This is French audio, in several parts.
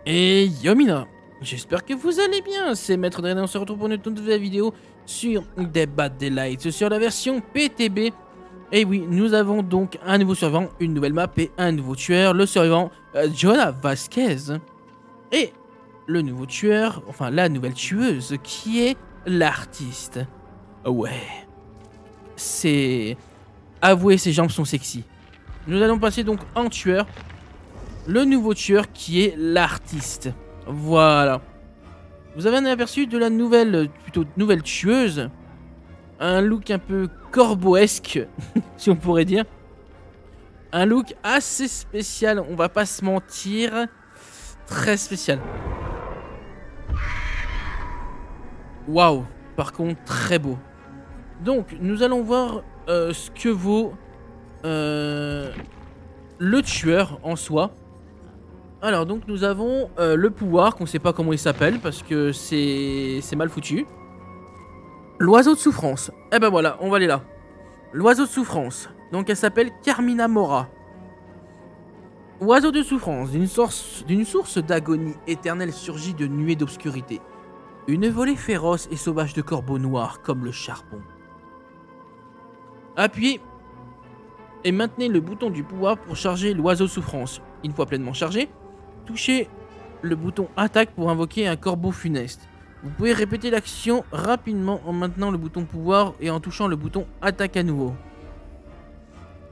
Et Yomina, j'espère que vous allez bien, c'est Maître Drain, on se retrouve pour une toute nouvelle vidéo sur Dead by Daylight, sur la version PTB. Et oui, nous avons donc un nouveau survivant, une nouvelle map et un nouveau tueur, le survivant Jonah Vasquez. Et le nouveau tueur, enfin la nouvelle tueuse qui est l'artiste. Ouais, c'est... Avouez, ses jambes sont sexy. Nous allons passer donc en tueur. Le nouveau tueur qui est l'artiste. Voilà. Vous avez un aperçu de la nouvelle, plutôt nouvelle tueuse. Un look un peu corbeauesque, si on pourrait dire. Un look assez spécial, on va pas se mentir. Très spécial. Waouh. Par contre, très beau. Donc, nous allons voir ce que vaut le tueur en soi. Alors donc nous avons le pouvoir qu'on sait pas comment il s'appelle parce que c'est mal foutu. L'oiseau de souffrance. Eh ben voilà, on va aller là. L'oiseau de souffrance. Donc elle s'appelle Carmina Mora. Oiseau de souffrance, d'une source d'agonie éternelle surgit de nuées d'obscurité. Une volée féroce et sauvage de corbeaux noirs comme le charbon. Appuyez et maintenez le bouton du pouvoir pour charger l'oiseau de souffrance. Une fois pleinement chargé, touchez le bouton attaque pour invoquer un corbeau funeste. Vous pouvez répéter l'action rapidement en maintenant le bouton pouvoir et en touchant le bouton attaque à nouveau.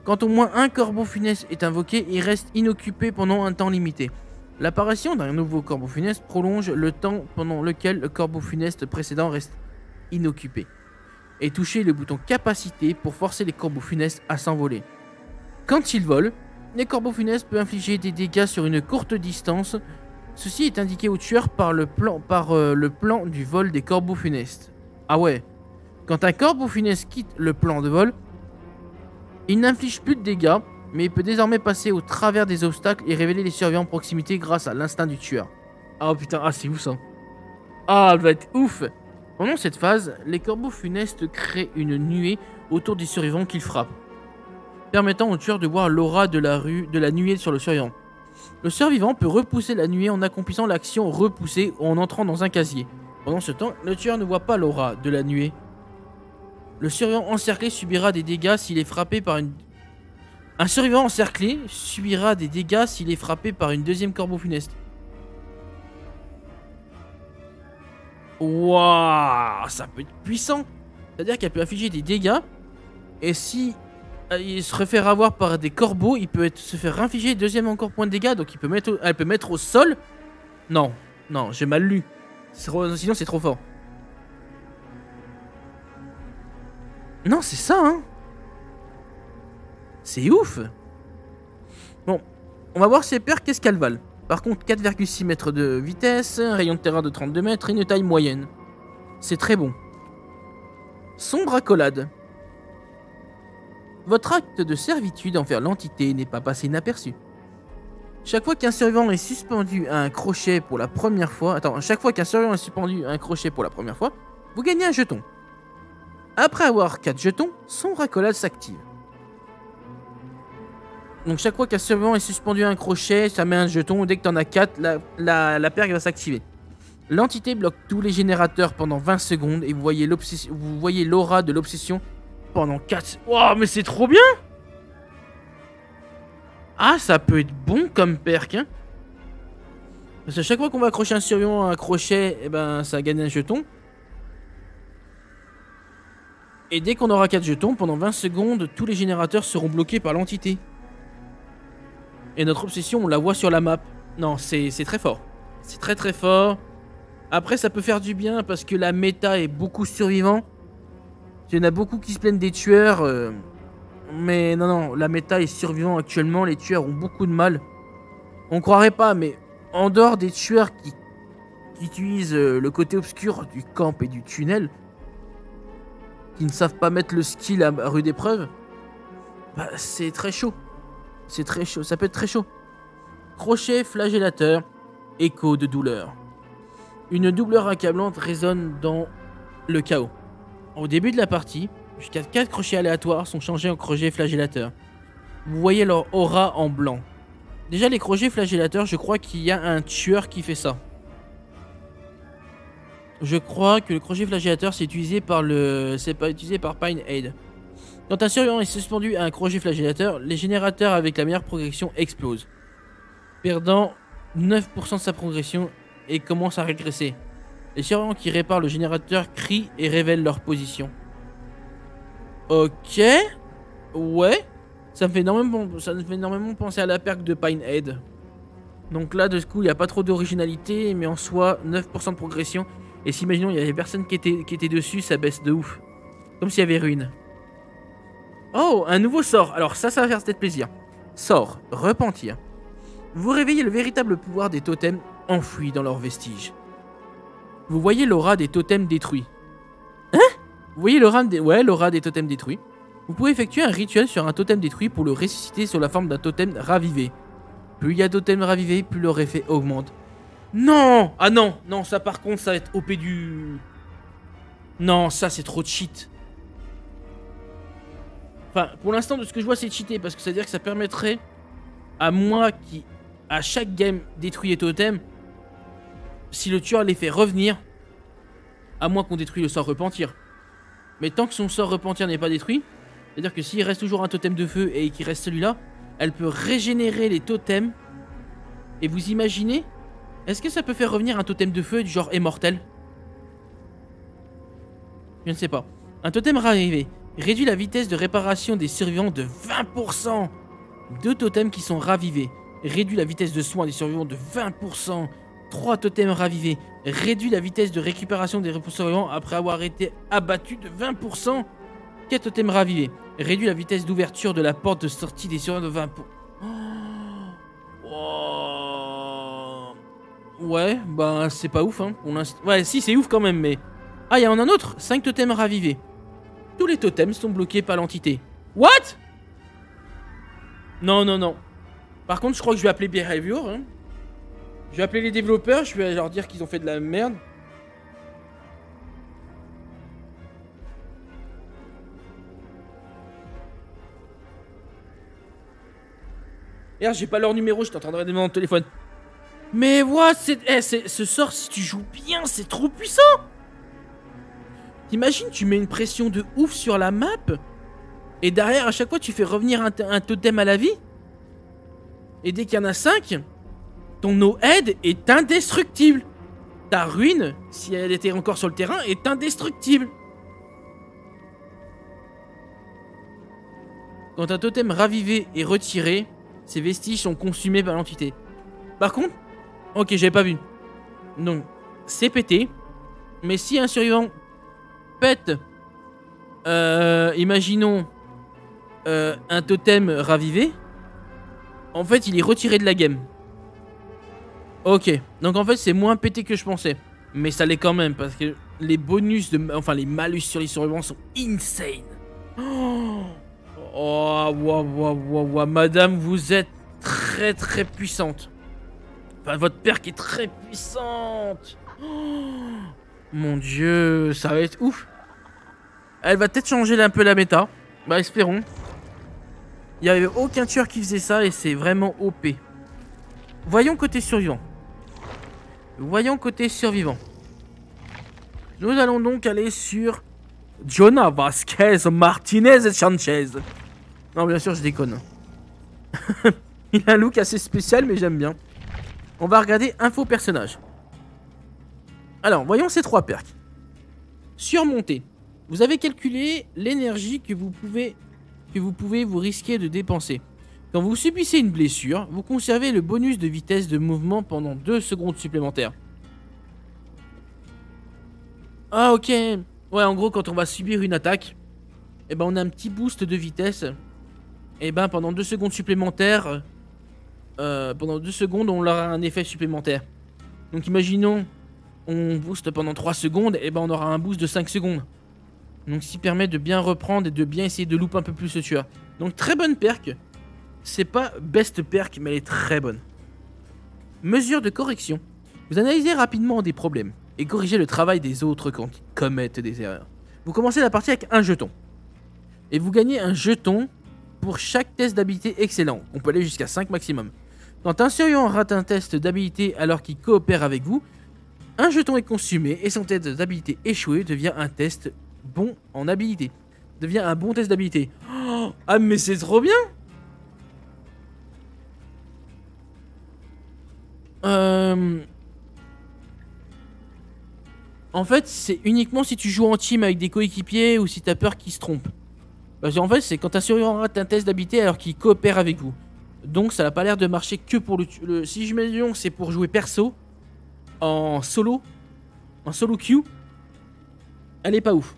Quand au moins un corbeau funeste est invoqué, il reste inoccupé pendant un temps limité. L'apparition d'un nouveau corbeau funeste prolonge le temps pendant lequel le corbeau funeste précédent reste inoccupé. Et touchez le bouton capacité pour forcer les corbeaux funestes à s'envoler. Quand ils volent, les corbeaux funestes peuvent infliger des dégâts sur une courte distance. Ceci est indiqué au tueur par le plan du vol des corbeaux funestes. Ah ouais. Quand un corbeau funeste quitte le plan de vol, il n'inflige plus de dégâts, mais il peut désormais passer au travers des obstacles et révéler les surveillants en proximité grâce à l'instinct du tueur. Ah putain, ah c'est ouf ça. Ah, elle va être ouf. Pendant cette phase, les corbeaux funestes créent une nuée autour des survivants qu'ils frappent, permettant au tueur de voir l'aura de la nuée sur le survivant. Le survivant peut repousser la nuée en accomplissant l'action repousser ou en entrant dans un casier. Pendant ce temps, le tueur ne voit pas l'aura de la nuée. Le survivant encerclé subira des dégâts s'il est frappé par une... Un survivant encerclé subira des dégâts s'il est frappé par une deuxième corbeau funeste. Waouh, ça peut être puissant. C'est-à-dire qu'elle peut afficher des dégâts. Et si il se refaire avoir par des corbeaux, il peut se faire infliger deuxième encore point de dégâts. Donc elle peut mettre au sol. Non, non, j'ai mal lu. Sinon c'est trop fort. Non, c'est ça, hein. C'est ouf. Bon, on va voir ses paires, qu'est-ce qu'elles valent. Par contre, 4,6 mètres de vitesse, un rayon de terrain de 32 mètres et une taille moyenne. C'est très bon. Sombre accolade. Votre acte de servitude envers l'entité n'est pas passé inaperçu. Chaque fois qu'un survivant est suspendu à un crochet pour la première fois... chaque fois qu'un survivant est suspendu à un crochet pour la première fois, vous gagnez un jeton. Après avoir 4 jetons, sombre accolade s'active. Donc chaque fois qu'un survivant est suspendu à un crochet, ça met un jeton. Dès que t'en as 4, la pergue va s'activer. L'entité bloque tous les générateurs pendant 20 secondes et vous voyez l'aura de l'obsession pendant 4... Wow, mais c'est trop bien. Ah, ça peut être bon comme perk, hein. Parce que chaque fois qu'on va accrocher un survivant à un crochet, eh ben, ça gagne un jeton. Et dès qu'on aura 4 jetons, pendant 20 secondes, tous les générateurs seront bloqués par l'entité. Et notre obsession, on la voit sur la map. Non, c'est très fort. C'est très très fort. Après, ça peut faire du bien parce que la méta est beaucoup survivant. Il y en a beaucoup qui se plaignent des tueurs. Mais non, la méta est survivant actuellement. Les tueurs ont beaucoup de mal. On croirait pas, mais en dehors des tueurs qui utilisent le côté obscur du camp et du tunnel, qui ne savent pas mettre le skill à rude épreuve, bah, c'est très chaud. C'est très chaud, ça peut être très chaud. Crochet flagellateur, écho de douleur. Une douleur accablante résonne dans le chaos. Au début de la partie, jusqu'à 4 crochets aléatoires sont changés en crochets flagellateurs. Vous voyez leur aura en blanc. Déjà, les crochets flagellateurs, je crois qu'il y a un tueur qui fait ça. Je crois que le crochet flagellateur, c'est utilisé par le... C'est pas utilisé par Pinehead. Quand un survivant est suspendu à un crochet flagellateur, les générateurs avec la meilleure progression explosent, perdant 9% de sa progression et commencent à régresser. Les survivants qui réparent le générateur crient et révèlent leur position. Ok. Ouais. Ça me fait énormément penser à la perque de Pinehead. Donc là, de ce coup, il n'y a pas trop d'originalité, mais en soi, 9% de progression. Et si, imaginons, il y avait personne qui était dessus, ça baisse de ouf. Comme s'il y avait ruine. Oh, un nouveau sort. Alors ça va faire peut-être plaisir. Sort, repentir. Vous réveillez le véritable pouvoir des totems enfouis dans leurs vestiges. Vous voyez l'aura des totems détruits. Hein? Vous voyez l'aura des totems détruits. Vous pouvez effectuer un rituel sur un totem détruit pour le ressusciter sous la forme d'un totem ravivé. Plus il y a de totems ravivés, plus leur effet augmente. Non! Ah non! Non, ça par contre, ça va être OP du... Non, ça c'est trop cheat. Enfin, pour l'instant, de ce que je vois, c'est cheaté. Parce que ça veut dire que ça permettrait à moi qui, à chaque game, détruit les totems, si le tueur les fait revenir, à moins qu'on détruit le sort repentir. Mais tant que son sort repentir n'est pas détruit, c'est-à-dire que s'il reste toujours un totem de feu et qu'il reste celui-là, elle peut régénérer les totems. Et vous imaginez, est-ce que ça peut faire revenir un totem de feu du genre immortel? Je ne sais pas. Un totem ravivé réduit la vitesse de réparation des survivants de 20%. Deux totems qui sont ravivés réduit la vitesse de soin des survivants de 20%. 3 totems ravivés réduit la vitesse de récupération des survivants après avoir été abattus de 20%. 4 totems ravivés réduit la vitesse d'ouverture de la porte de sortie des survivants de 20%. Oh. Ouais, bah c'est pas ouf hein pour l'instant. Ouais, si c'est ouf quand même, mais... Ah, il y en a un autre, 5 totems ravivés. Tous les totems sont bloqués par l'entité. What? Non, non, non. Par contre, je crois que je vais appeler Behavior. Hein. Je vais appeler les développeurs, je vais leur dire qu'ils ont fait de la merde. Merde, j'ai pas leur numéro, j'étais en train de regarder mon téléphone. Mais what? Ce sort, si tu joues bien, c'est trop puissant. T'imagines, tu mets une pression de ouf sur la map et derrière, à chaque fois, tu fais revenir un totem à la vie. Et dès qu'il y en a 5, ton no-head est indestructible. Ta ruine, si elle était encore sur le terrain, est indestructible. Quand un totem ravivé est retiré, ses vestiges sont consumés par l'entité. Par contre, ok, j'avais pas vu. Donc, c'est pété. Mais si un survivant pète, imaginons, un totem ravivé, en fait, il est retiré de la game. Ok, donc en fait, c'est moins pété que je pensais. Mais ça l'est quand même, parce que les bonus, enfin les malus sur les survivants sont insane. Oh, wow, madame, vous êtes très très puissante. Enfin, votre perque est très puissante. Oh, mon dieu, ça va être ouf. Elle va peut-être changer un peu la méta. Bah, espérons. Il n'y avait aucun tueur qui faisait ça et c'est vraiment OP. Voyons côté survivant. Voyons côté survivant. Nous allons donc aller sur Jonah Vasquez Martinez Sanchez. Non, bien sûr, je déconne. Il a un look assez spécial, mais j'aime bien. On va regarder info personnage. Alors, voyons ces 3 perks. Surmonter. Vous avez calculé l'énergie que vous pouvez vous risquer de dépenser. Quand vous subissez une blessure, vous conservez le bonus de vitesse de mouvement pendant 2 secondes supplémentaires. Ah, ok. Ouais, en gros, quand on va subir une attaque, eh ben, on a un petit boost de vitesse. Et ben, pendant 2 secondes supplémentaires, pendant 2 secondes, on aura un effet supplémentaire. Donc, imaginons, on booste pendant 3 secondes, et ben, on aura un boost de 5 secondes. Donc, ce qui permet de bien reprendre et de bien essayer de loop un peu plus le tueur. Donc, très bonne perk. C'est pas best perk, mais elle est très bonne. Mesure de correction. Vous analysez rapidement des problèmes et corrigez le travail des autres quand ils commettent des erreurs. Vous commencez la partie avec un jeton. Et vous gagnez un jeton pour chaque test d'habilité excellent. On peut aller jusqu'à 5 maximum. Quand un survivant rate un test d'habilité alors qu'il coopère avec vous, un jeton est consumé et son test d'habilité échoué devient un test bon en habilité. Devient un bon test d'habilité. Oh, ah mais c'est trop bien. En fait, c'est uniquement si tu joues en team avec des coéquipiers ou si t'as peur qu'ils se trompent. Parce qu'en fait, c'est quand un survivant rate un test d'habilité alors qu'il coopère avec vous. Donc ça n'a pas l'air de marcher que pour le... Si je mets c'est pour jouer perso, en solo queue, elle est pas ouf.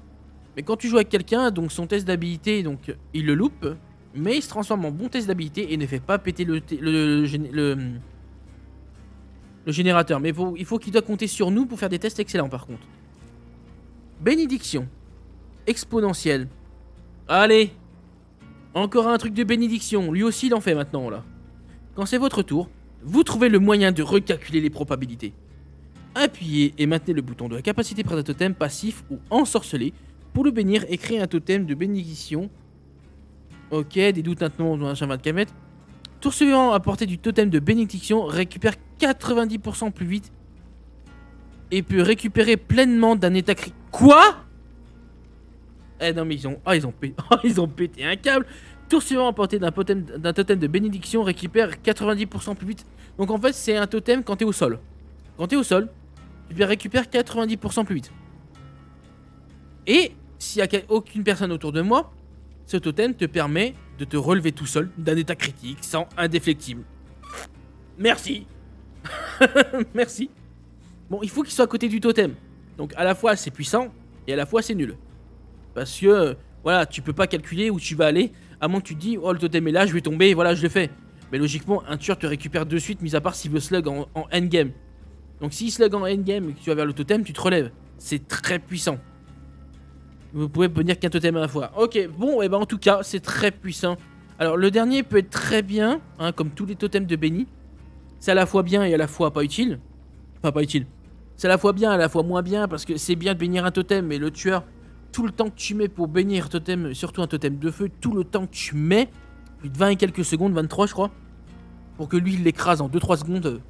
Mais quand tu joues avec quelqu'un, donc son test d'habilité, donc il le loupe, mais il se transforme en bon test d'habilité et ne fait pas péter le générateur. Mais il faut qu'il doit compter sur nous pour faire des tests excellents par contre. Bénédiction. Exponentielle. Allez. Encore un truc de bénédiction. Lui aussi il en fait maintenant là. Quand c'est votre tour, vous trouvez le moyen de recalculer les probabilités. Appuyez et maintenez le bouton de la capacité près d'un totem passif ou ensorcelé pour le bénir et créer un totem de bénédiction. Ok, des doutes maintenant dans un 24 mètres. Tour suivant à portée du totem de bénédiction récupère 90% plus vite et peut récupérer pleinement d'un état critique. Quoi? Eh non mais ils ont pété un câble. Tour suivant à portée d'un totem de bénédiction récupère 90% plus vite. Donc en fait c'est un totem quand t'es au sol. Quand t'es au sol, tu récupères 90% plus vite. Et s'il n'y a aucune personne autour de moi, ce totem te permet de te relever tout seul d'un état critique sans indéflectible. Merci. Merci. Bon, il faut qu'il soit à côté du totem. Donc à la fois c'est puissant et à la fois c'est nul. Parce que, voilà, tu peux pas calculer où tu vas aller. À moins que tu te dis, oh le totem est là, je vais tomber, voilà, je le fais. Mais logiquement, un tueur te récupère de suite, mis à part s'il veut slug en endgame. Donc s'il slug en endgame et que tu vas vers le totem, tu te relèves. C'est très puissant. Vous pouvez venir qu'un totem à la fois. Ok, bon, et ben en tout cas, c'est très puissant. Alors le dernier peut être très bien, hein, comme tous les totems de Benny. C'est à la fois bien et à la fois pas utile. Enfin, pas utile. C'est à la fois bien et à la fois moins bien, parce que c'est bien de bénir un totem, mais le tueur, tout le temps que tu mets pour bénir un totem, surtout un totem de feu, tout le temps que tu mets, plus de 20 et quelques secondes, 23 je crois, pour que lui il l'écrase en 2-3 secondes.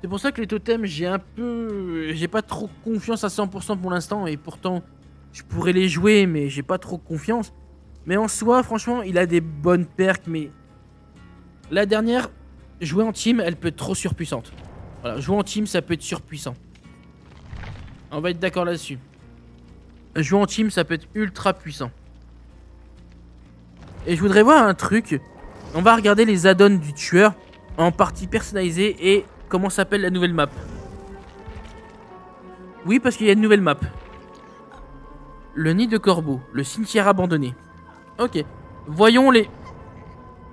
C'est pour ça que les totems, j'ai pas trop confiance à 100% pour l'instant, et pourtant, je pourrais les jouer, mais j'ai pas trop confiance. Mais en soi, franchement, il a des bonnes perks, mais la dernière, jouer en team, elle peut être trop surpuissante. Voilà, jouer en team, ça peut être surpuissant. On va être d'accord là-dessus. Jouer en team, ça peut être ultra puissant. Et je voudrais voir un truc. On va regarder les add-ons du tueur en partie personnalisée et comment s'appelle la nouvelle map. Oui, parce qu'il y a une nouvelle map. Le nid de corbeau, le cimetière abandonné. Ok, voyons les...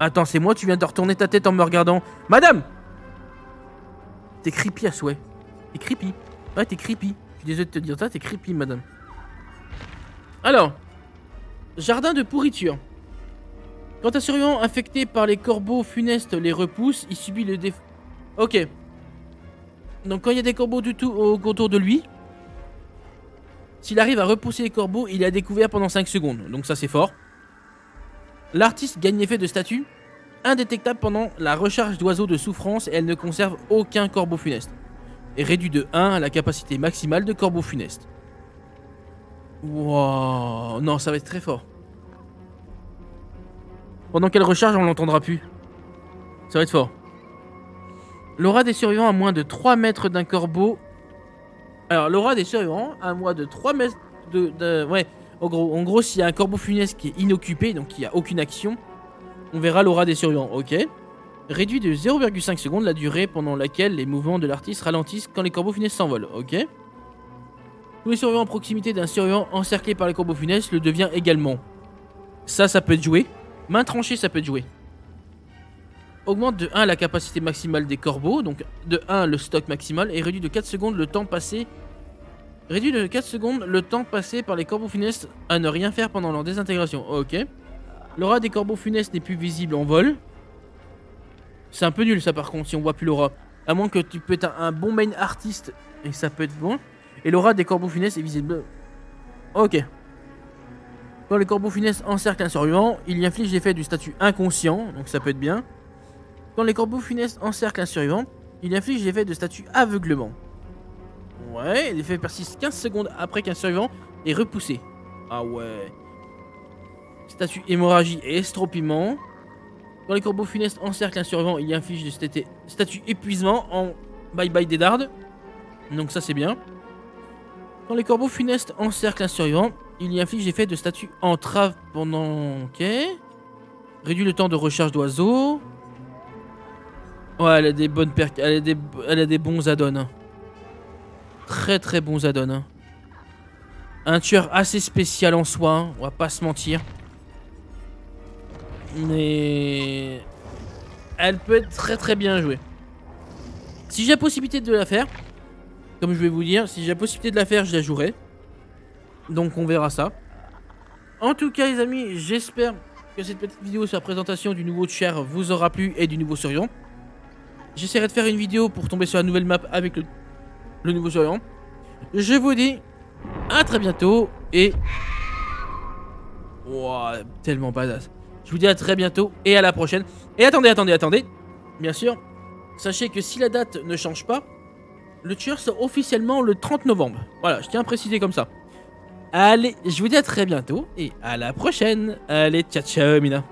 Attends, c'est moi, tu viens de retourner ta tête en me regardant. Madame! T'es creepy à souhait. T'es creepy. Ouais, t'es creepy. Je suis désolé de te dire ça, t'es creepy, madame. Alors, jardin de pourriture. Quand un survivant infecté par les corbeaux funestes les repousse, il subit le défaut. Ok. Donc quand il y a des corbeaux du tout autour de lui, s'il arrive à repousser les corbeaux, il est à découvert pendant 5 secondes. Donc ça c'est fort. L'artiste gagne l'effet de statue indétectable pendant la recharge d'oiseaux de souffrance et elle ne conserve aucun corbeau funeste. Et réduit de 1 à la capacité maximale de corbeau funeste. Wow, non, ça va être très fort. Pendant qu'elle recharge, on l'entendra plus. Ça va être fort. L'aura des survivants à moins de 3 mètres d'un corbeau. Alors, l'aura des survivants à moins de 3 mètres ouais, en gros, s'il y a un corbeau funeste qui est inoccupé, donc qui a aucune action, on verra l'aura des survivants, ok. Réduit de 0,5 secondes la durée pendant laquelle les mouvements de l'artiste ralentissent quand les corbeaux funestes s'envolent, ok. Tous les survivants en proximité d'un survivant encerclé par les corbeaux funestes le devient également. Ça peut être joué. Main tranchée, ça peut être joué. Augmente de 1 la capacité maximale des corbeaux, donc de 1 le stock maximal, et réduit de 4 secondes le temps passé. Réduit de 4 secondes le temps passé par les corbeaux funestes à ne rien faire pendant leur désintégration. Ok. L'aura des corbeaux funestes n'est plus visible en vol. C'est un peu nul ça par contre si on voit plus l'aura. À moins que tu peux être un bon main artiste et ça peut être bon. Et l'aura des corbeaux funestes est visible. Ok. Quand les corbeaux funestes encerclent un survivant, il y inflige l'effet du statut inconscient, donc ça peut être bien. Quand les corbeaux funestes encerclent un survivant, il inflige l'effet de statut aveuglement. Ouais, l'effet persiste 15 secondes après qu'un survivant est repoussé. Ah ouais. Statut hémorragie et estropiement. Quand les corbeaux funestes encerclent un survivant, il inflige le statut épuisement en bye bye des dardes. Donc ça c'est bien. Quand les corbeaux funestes encerclent un survivant, il y inflige l'effet de statut entrave pendant... Ok. Réduit le temps de recharge d'oiseau. Ouais, elle a des bonnes perks. Elle a des bons add-ons. Hein. Très très bons add-ons. Hein. Un tueur assez spécial en soi, hein, on va pas se mentir. Mais... elle peut être très très bien jouée. Si j'ai la possibilité de la faire, comme je vais vous dire, si j'ai la possibilité de la faire, je la jouerai. Donc on verra ça. En tout cas les amis, j'espère que cette petite vidéo sur la présentation du nouveau chair vous aura plu et du nouveau survivant. J'essaierai de faire une vidéo pour tomber sur la nouvelle map avec le nouveau survivant. Je vous dis à très bientôt et... wow, tellement badass. Je vous dis à très bientôt et à la prochaine. Et attendez. Bien sûr, sachez que si la date ne change pas, le tueur sort officiellement le 30 novembre. Voilà, je tiens à préciser comme ça. Allez, je vous dis à très bientôt et à la prochaine. Allez, ciao ciao Mina.